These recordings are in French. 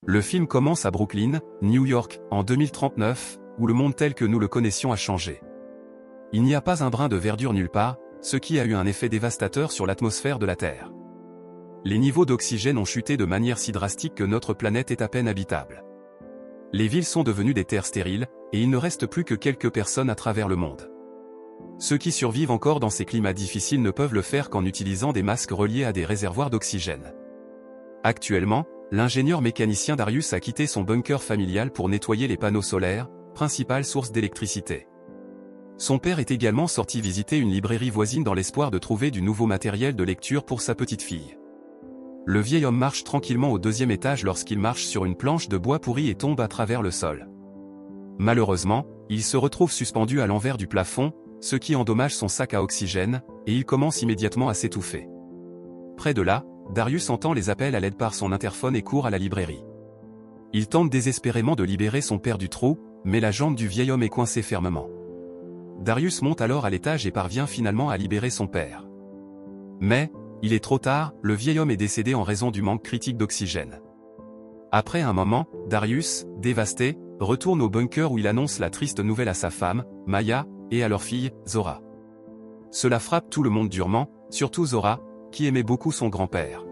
Le film commence à Brooklyn, New York, en 2039, où le monde tel que nous le connaissions a changé. Il n'y a pas un brin de verdure nulle part, ce qui a eu un effet dévastateur sur l'atmosphère de la Terre. Les niveaux d'oxygène ont chuté de manière si drastique que notre planète est à peine habitable. Les villes sont devenues des terres stériles, et il ne reste plus que quelques personnes à travers le monde. Ceux qui survivent encore dans ces climats difficiles ne peuvent le faire qu'en utilisant des masques reliés à des réservoirs d'oxygène. Actuellement, l'ingénieur mécanicien Darius a quitté son bunker familial pour nettoyer les panneaux solaires, principale source d'électricité. Son père est également sorti visiter une librairie voisine dans l'espoir de trouver du nouveau matériel de lecture pour sa petite fille. Le vieil homme marche tranquillement au deuxième étage lorsqu'il marche sur une planche de bois pourri et tombe à travers le sol. Malheureusement, il se retrouve suspendu à l'envers du plafond, ce qui endommage son sac à oxygène, et il commence immédiatement à s'étouffer. Près de là, Darius entend les appels à l'aide par son interphone et court à la librairie. Il tente désespérément de libérer son père du trou, mais la jambe du vieil homme est coincée fermement. Darius monte alors à l'étage et parvient finalement à libérer son père. Mais, il est trop tard, le vieil homme est décédé en raison du manque critique d'oxygène. Après un moment, Darius, dévasté, retourne au bunker où il annonce la triste nouvelle à sa femme, Maya, et à leur fille, Zora. Cela frappe tout le monde durement, surtout Zora, qui aimait beaucoup son grand-père.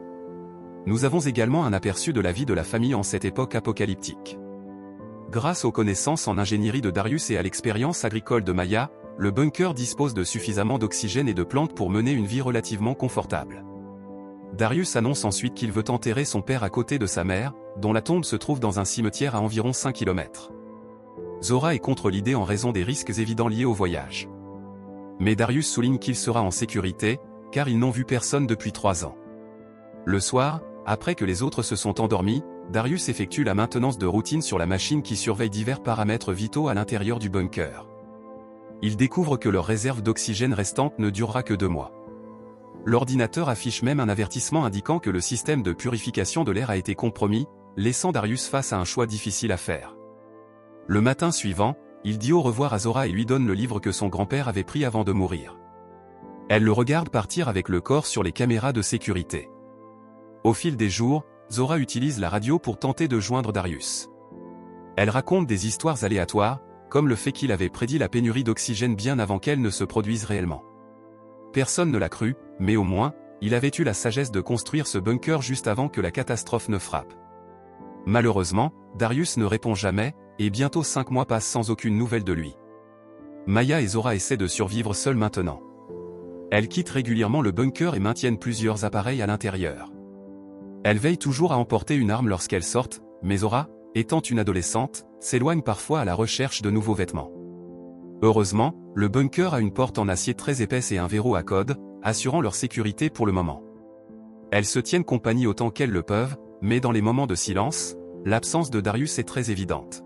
Nous avons également un aperçu de la vie de la famille en cette époque apocalyptique. Grâce aux connaissances en ingénierie de Darius et à l'expérience agricole de Maya, le bunker dispose de suffisamment d'oxygène et de plantes pour mener une vie relativement confortable. Darius annonce ensuite qu'il veut enterrer son père à côté de sa mère, dont la tombe se trouve dans un cimetière à environ 5 km. Zora est contre l'idée en raison des risques évidents liés au voyage. Mais Darius souligne qu'il sera en sécurité, car ils n'ont vu personne depuis 3 ans. Le soir, après que les autres se sont endormis, Darius effectue la maintenance de routine sur la machine qui surveille divers paramètres vitaux à l'intérieur du bunker. Il découvre que leur réserve d'oxygène restante ne durera que 2 mois. L'ordinateur affiche même un avertissement indiquant que le système de purification de l'air a été compromis, laissant Darius face à un choix difficile à faire. Le matin suivant, il dit au revoir à Zora et lui donne le livre que son grand-père avait pris avant de mourir. Elle le regarde partir avec le corps sur les caméras de sécurité. Au fil des jours, Zora utilise la radio pour tenter de joindre Darius. Elle raconte des histoires aléatoires, comme le fait qu'il avait prédit la pénurie d'oxygène bien avant qu'elle ne se produise réellement. Personne ne l'a cru, mais au moins, il avait eu la sagesse de construire ce bunker juste avant que la catastrophe ne frappe. Malheureusement, Darius ne répond jamais, et bientôt 5 mois passent sans aucune nouvelle de lui. Maya et Zora essaient de survivre seules maintenant. Elles quittent régulièrement le bunker et maintiennent plusieurs appareils à l'intérieur. Elles veillent toujours à emporter une arme lorsqu'elles sortent, mais Zora, étant une adolescente, s'éloigne parfois à la recherche de nouveaux vêtements. Heureusement, le bunker a une porte en acier très épaisse et un verrou à code, assurant leur sécurité pour le moment. Elles se tiennent compagnie autant qu'elles le peuvent, mais dans les moments de silence, l'absence de Darius est très évidente.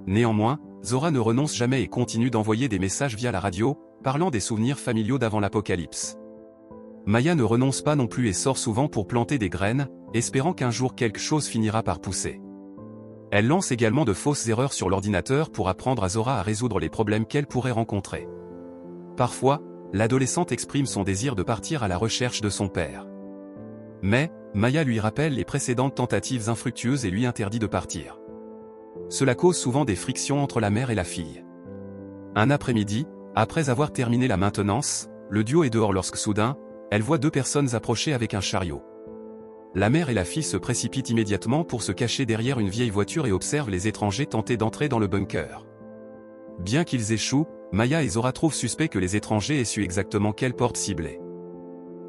Néanmoins, Zora ne renonce jamais et continue d'envoyer des messages via la radio, parlant des souvenirs familiaux d'avant l'apocalypse. Maya ne renonce pas non plus et sort souvent pour planter des graines, espérant qu'un jour quelque chose finira par pousser. Elle lance également de fausses erreurs sur l'ordinateur pour apprendre à Zora à résoudre les problèmes qu'elle pourrait rencontrer. Parfois, l'adolescente exprime son désir de partir à la recherche de son père. Mais, Maya lui rappelle les précédentes tentatives infructueuses et lui interdit de partir. Cela cause souvent des frictions entre la mère et la fille. Un après-midi, après avoir terminé la maintenance, le duo est dehors lorsque soudain, elle voit 2 personnes approcher avec un chariot. La mère et la fille se précipitent immédiatement pour se cacher derrière une vieille voiture et observent les étrangers tenter d'entrer dans le bunker. Bien qu'ils échouent, Maya et Zora trouvent suspect que les étrangers aient su exactement quelle porte cibler.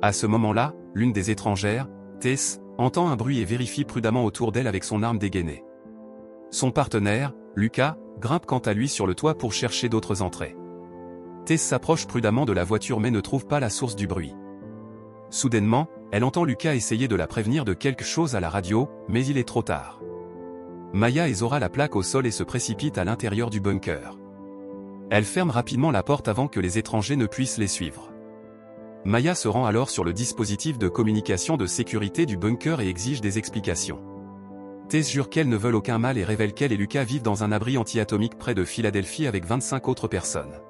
À ce moment-là, l'une des étrangères, Tess, entend un bruit et vérifie prudemment autour d'elle avec son arme dégainée. Son partenaire, Lucas, grimpe quant à lui sur le toit pour chercher d'autres entrées. Tess s'approche prudemment de la voiture mais ne trouve pas la source du bruit. Soudainement, elle entend Lucas essayer de la prévenir de quelque chose à la radio, mais il est trop tard. Maya et Zora la plaquent au sol et se précipitent à l'intérieur du bunker. Elle ferme rapidement la porte avant que les étrangers ne puissent les suivre. Maya se rend alors sur le dispositif de communication de sécurité du bunker et exige des explications. Tess jure qu'elles ne veulent aucun mal et révèle qu'elle et Lucas vivent dans un abri anti-atomique près de Philadelphie avec 25 autres personnes.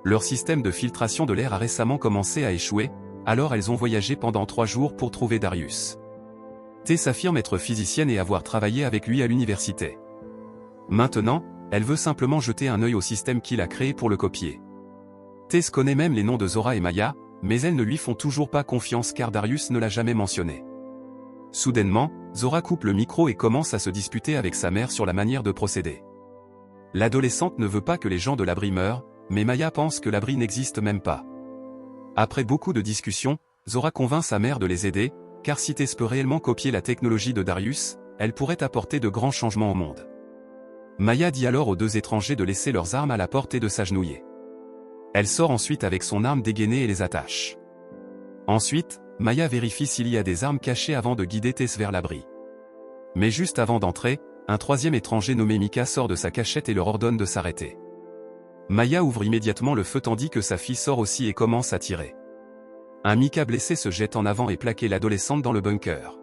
Leur système de filtration de l'air a récemment commencé à échouer, alors elles ont voyagé pendant 3 jours pour trouver Darius. Tess affirme être physicienne et avoir travaillé avec lui à l'université. Maintenant, elle veut simplement jeter un œil au système qu'il a créé pour le copier. Tess connaît même les noms de Zora et Maya, mais elles ne lui font toujours pas confiance car Darius ne l'a jamais mentionné. Soudainement, Zora coupe le micro et commence à se disputer avec sa mère sur la manière de procéder. L'adolescente ne veut pas que les gens de l'abri meurent, mais Maya pense que l'abri n'existe même pas. Après beaucoup de discussions, Zora convainc sa mère de les aider, car si Tess peut réellement copier la technologie de Darius, elle pourrait apporter de grands changements au monde. Maya dit alors aux deux étrangers de laisser leurs armes à la porte et de s'agenouiller. Elle sort ensuite avec son arme dégainée et les attache. Ensuite, Maya vérifie s'il y a des armes cachées avant de guider Tess vers l'abri. Mais juste avant d'entrer, un troisième étranger nommé Mika sort de sa cachette et leur ordonne de s'arrêter. Maya ouvre immédiatement le feu tandis que sa fille sort aussi et commence à tirer. Un Mika blessé se jette en avant et plaque l'adolescente dans le bunker.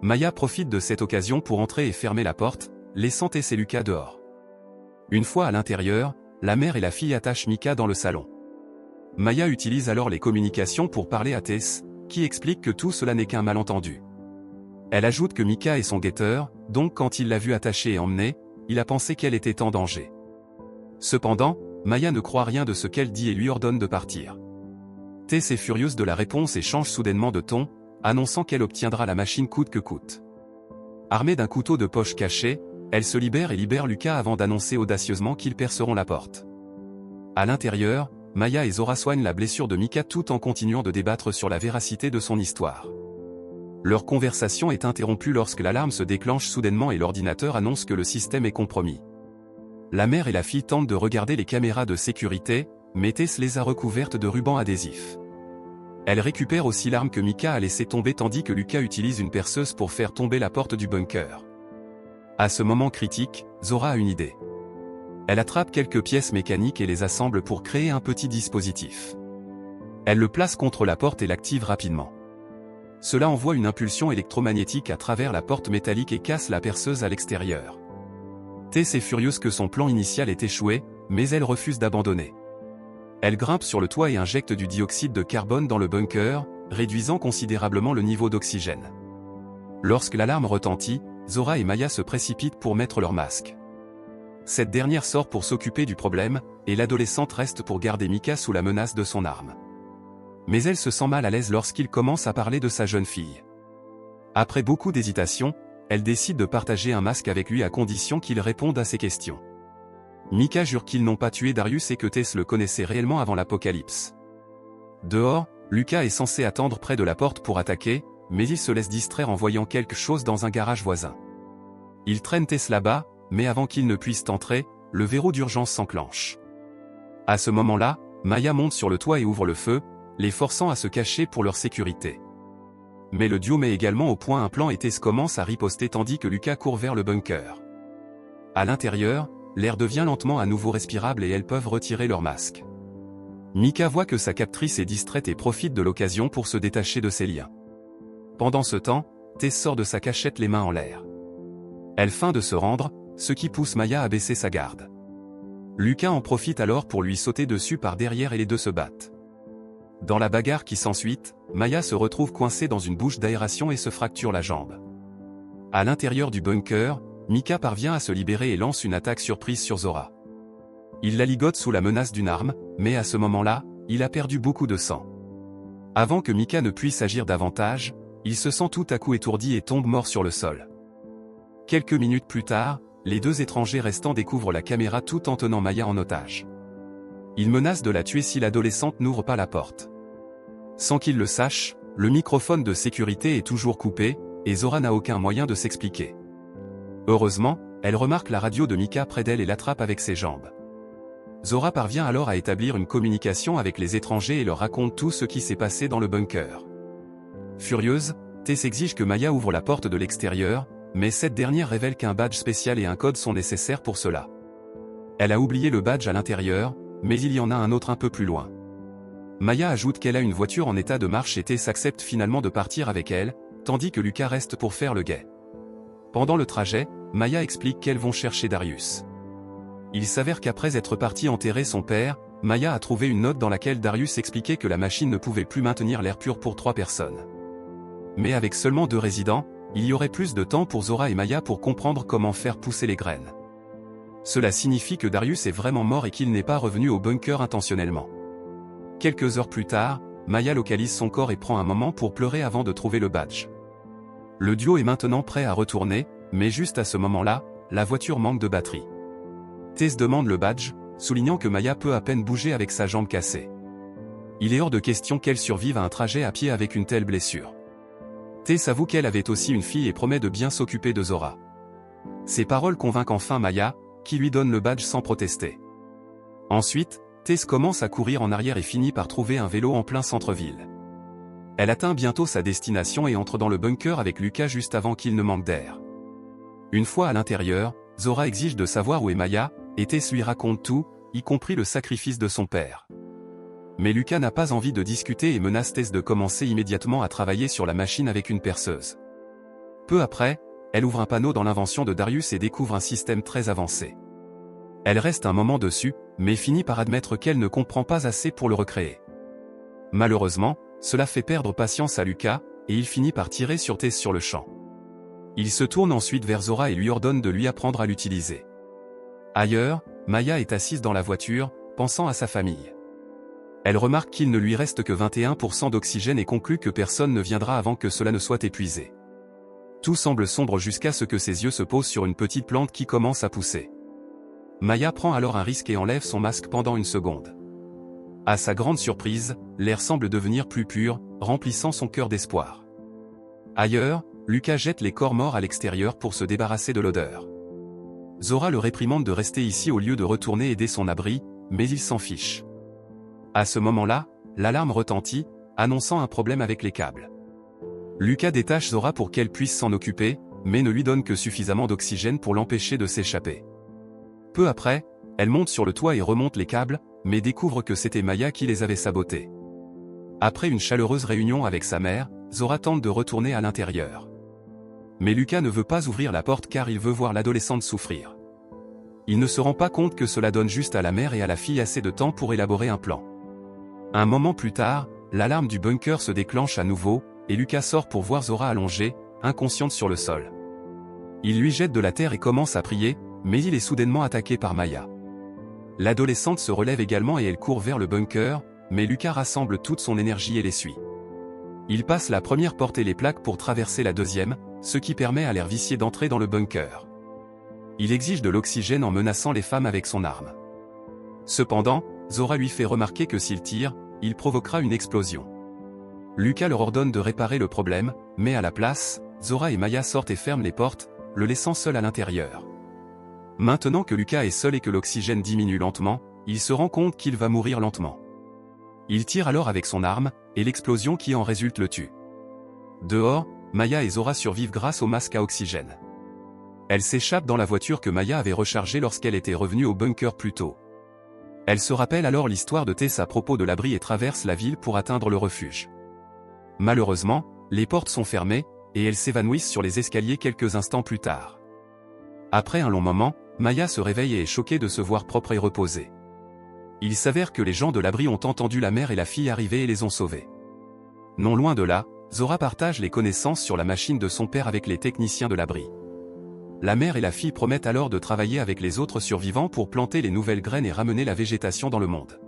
Maya profite de cette occasion pour entrer et fermer la porte, laissant Tess et Lucas dehors. Une fois à l'intérieur, la mère et la fille attachent Mika dans le salon. Maya utilise alors les communications pour parler à Tess, qui explique que tout cela n'est qu'un malentendu. Elle ajoute que Mika est son guetteur, donc quand il l'a vue attachée et emmenée, il a pensé qu'elle était en danger. Cependant, Maya ne croit rien de ce qu'elle dit et lui ordonne de partir. Tess est furieuse de la réponse et change soudainement de ton, annonçant qu'elle obtiendra la machine coûte que coûte. Armée d'un couteau de poche caché, elle se libère et libère Lucas avant d'annoncer audacieusement qu'ils perceront la porte. À l'intérieur, Maya et Zora soignent la blessure de Mika tout en continuant de débattre sur la véracité de son histoire. Leur conversation est interrompue lorsque l'alarme se déclenche soudainement et l'ordinateur annonce que le système est compromis. La mère et la fille tentent de regarder les caméras de sécurité, mais Tess les a recouvertes de rubans adhésifs. Elle récupère aussi l'arme que Mika a laissée tomber tandis que Lucas utilise une perceuse pour faire tomber la porte du bunker. À ce moment critique, Zora a une idée. Elle attrape quelques pièces mécaniques et les assemble pour créer un petit dispositif. Elle le place contre la porte et l'active rapidement. Cela envoie une impulsion électromagnétique à travers la porte métallique et casse la perceuse à l'extérieur. Tess est furieuse que son plan initial ait échoué, mais elle refuse d'abandonner. Elle grimpe sur le toit et injecte du dioxyde de carbone dans le bunker, réduisant considérablement le niveau d'oxygène. Lorsque l'alarme retentit, Zora et Maya se précipitent pour mettre leur masque. Cette dernière sort pour s'occuper du problème, et l'adolescente reste pour garder Mika sous la menace de son arme. Mais elle se sent mal à l'aise lorsqu'il commence à parler de sa jeune fille. Après beaucoup d'hésitation, elle décide de partager un masque avec lui à condition qu'il réponde à ses questions. Mika jure qu'ils n'ont pas tué Darius et que Tess le connaissait réellement avant l'apocalypse. Dehors, Lucas est censé attendre près de la porte pour attaquer, mais il se laisse distraire en voyant quelque chose dans un garage voisin. Il traîne Tess là-bas, mais avant qu'il ne puisse entrer, le verrou d'urgence s'enclenche. À ce moment-là, Maya monte sur le toit et ouvre le feu, les forçant à se cacher pour leur sécurité. Mais le duo met également au point un plan et Tess commence à riposter tandis que Lucas court vers le bunker. À l'intérieur, l'air devient lentement à nouveau respirable et elles peuvent retirer leur masque. Mika voit que sa captrice est distraite et profite de l'occasion pour se détacher de ses liens. Pendant ce temps, Tess sort de sa cachette les mains en l'air. Elle feint de se rendre, ce qui pousse Maya à baisser sa garde. Lucas en profite alors pour lui sauter dessus par derrière et les deux se battent. Dans la bagarre qui s'ensuit, Maya se retrouve coincée dans une bouche d'aération et se fracture la jambe. À l'intérieur du bunker, Mika parvient à se libérer et lance une attaque surprise sur Zora. Il la ligote sous la menace d'une arme, mais à ce moment-là, il a perdu beaucoup de sang. Avant que Mika ne puisse agir davantage, il se sent tout à coup étourdi et tombe mort sur le sol. Quelques minutes plus tard, les deux étrangers restants découvrent la caméra tout en tenant Maya en otage. Ils menacent de la tuer si l'adolescente n'ouvre pas la porte. Sans qu'ils le sachent, le microphone de sécurité est toujours coupé, et Zora n'a aucun moyen de s'expliquer. Heureusement, elle remarque la radio de Mika près d'elle et l'attrape avec ses jambes. Zora parvient alors à établir une communication avec les étrangers et leur raconte tout ce qui s'est passé dans le bunker. Furieuse, Tess exige que Maya ouvre la porte de l'extérieur, mais cette dernière révèle qu'un badge spécial et un code sont nécessaires pour cela. Elle a oublié le badge à l'intérieur, mais il y en a un autre un peu plus loin. Maya ajoute qu'elle a une voiture en état de marche et Tess accepte finalement de partir avec elle, tandis que Lucas reste pour faire le guet. Pendant le trajet, Maya explique qu'elles vont chercher Darius. Il s'avère qu'après être parti enterrer son père, Maya a trouvé une note dans laquelle Darius expliquait que la machine ne pouvait plus maintenir l'air pur pour 3 personnes. Mais avec seulement 2 résidents, il y aurait plus de temps pour Zora et Maya pour comprendre comment faire pousser les graines. Cela signifie que Darius est vraiment mort et qu'il n'est pas revenu au bunker intentionnellement. Quelques heures plus tard, Maya localise son corps et prend un moment pour pleurer avant de trouver le badge. Le duo est maintenant prêt à retourner, mais juste à ce moment-là, la voiture manque de batterie. Tess demande le badge, soulignant que Maya peut à peine bouger avec sa jambe cassée. Il est hors de question qu'elle survive à un trajet à pied avec une telle blessure. Tess avoue qu'elle avait aussi une fille et promet de bien s'occuper de Zora. Ces paroles convainquent enfin Maya, qui lui donne le badge sans protester. Ensuite, Tess commence à courir en arrière et finit par trouver un vélo en plein centre-ville. Elle atteint bientôt sa destination et entre dans le bunker avec Lucas juste avant qu'il ne manque d'air. Une fois à l'intérieur, Zora exige de savoir où est Maya, et Tess lui raconte tout, y compris le sacrifice de son père. Mais Lucas n'a pas envie de discuter et menace Tess de commencer immédiatement à travailler sur la machine avec une perceuse. Peu après, elle ouvre un panneau dans l'invention de Darius et découvre un système très avancé. Elle reste un moment dessus, mais finit par admettre qu'elle ne comprend pas assez pour le recréer. Malheureusement, cela fait perdre patience à Lucas, et il finit par tirer sur Tess sur le champ. Il se tourne ensuite vers Zora et lui ordonne de lui apprendre à l'utiliser. Ailleurs, Maya est assise dans la voiture, pensant à sa famille. Elle remarque qu'il ne lui reste que 21% d'oxygène et conclut que personne ne viendra avant que cela ne soit épuisé. Tout semble sombre jusqu'à ce que ses yeux se posent sur une petite plante qui commence à pousser. Maya prend alors un risque et enlève son masque pendant une seconde. À sa grande surprise, l'air semble devenir plus pur, remplissant son cœur d'espoir. Ailleurs, Lucas jette les corps morts à l'extérieur pour se débarrasser de l'odeur. Zora le réprimande de rester ici au lieu de retourner aider son abri, mais il s'en fiche. À ce moment-là, l'alarme retentit, annonçant un problème avec les câbles. Lucas détache Zora pour qu'elle puisse s'en occuper, mais ne lui donne que suffisamment d'oxygène pour l'empêcher de s'échapper. Peu après, elle monte sur le toit et remonte les câbles, mais découvre que c'était Maya qui les avait sabotés. Après une chaleureuse réunion avec sa mère, Zora tente de retourner à l'intérieur. Mais Lucas ne veut pas ouvrir la porte car il veut voir l'adolescente souffrir. Il ne se rend pas compte que cela donne juste à la mère et à la fille assez de temps pour élaborer un plan. Un moment plus tard, l'alarme du bunker se déclenche à nouveau, et Lucas sort pour voir Zora allongée, inconsciente sur le sol. Il lui jette de la terre et commence à prier, mais il est soudainement attaqué par Maya. L'adolescente se relève également et elle court vers le bunker, mais Lucas rassemble toute son énergie et les suit. Il passe la première porte et les plaques pour traverser la deuxième, ce qui permet à l'air vicié d'entrer dans le bunker. Il exige de l'oxygène en menaçant les femmes avec son arme. Cependant, Zora lui fait remarquer que s'il tire, il provoquera une explosion. Lucas leur ordonne de réparer le problème, mais à la place, Zora et Maya sortent et ferment les portes, le laissant seul à l'intérieur. Maintenant que Lucas est seul et que l'oxygène diminue lentement, il se rend compte qu'il va mourir lentement. Il tire alors avec son arme, et l'explosion qui en résulte le tue. Dehors, Maya et Zora survivent grâce au masque à oxygène. Elle s'échappe dans la voiture que Maya avait rechargée lorsqu'elle était revenue au bunker plus tôt. Elle se rappelle alors l'histoire de Tess à propos de l'abri et traverse la ville pour atteindre le refuge. Malheureusement, les portes sont fermées, et elles s'évanouissent sur les escaliers quelques instants plus tard. Après un long moment, Maya se réveille et est choquée de se voir propre et reposée. Il s'avère que les gens de l'abri ont entendu la mère et la fille arriver et les ont sauvés. Non loin de là, Zora partage les connaissances sur la machine de son père avec les techniciens de l'abri. La mère et la fille promettent alors de travailler avec les autres survivants pour planter les nouvelles graines et ramener la végétation dans le monde.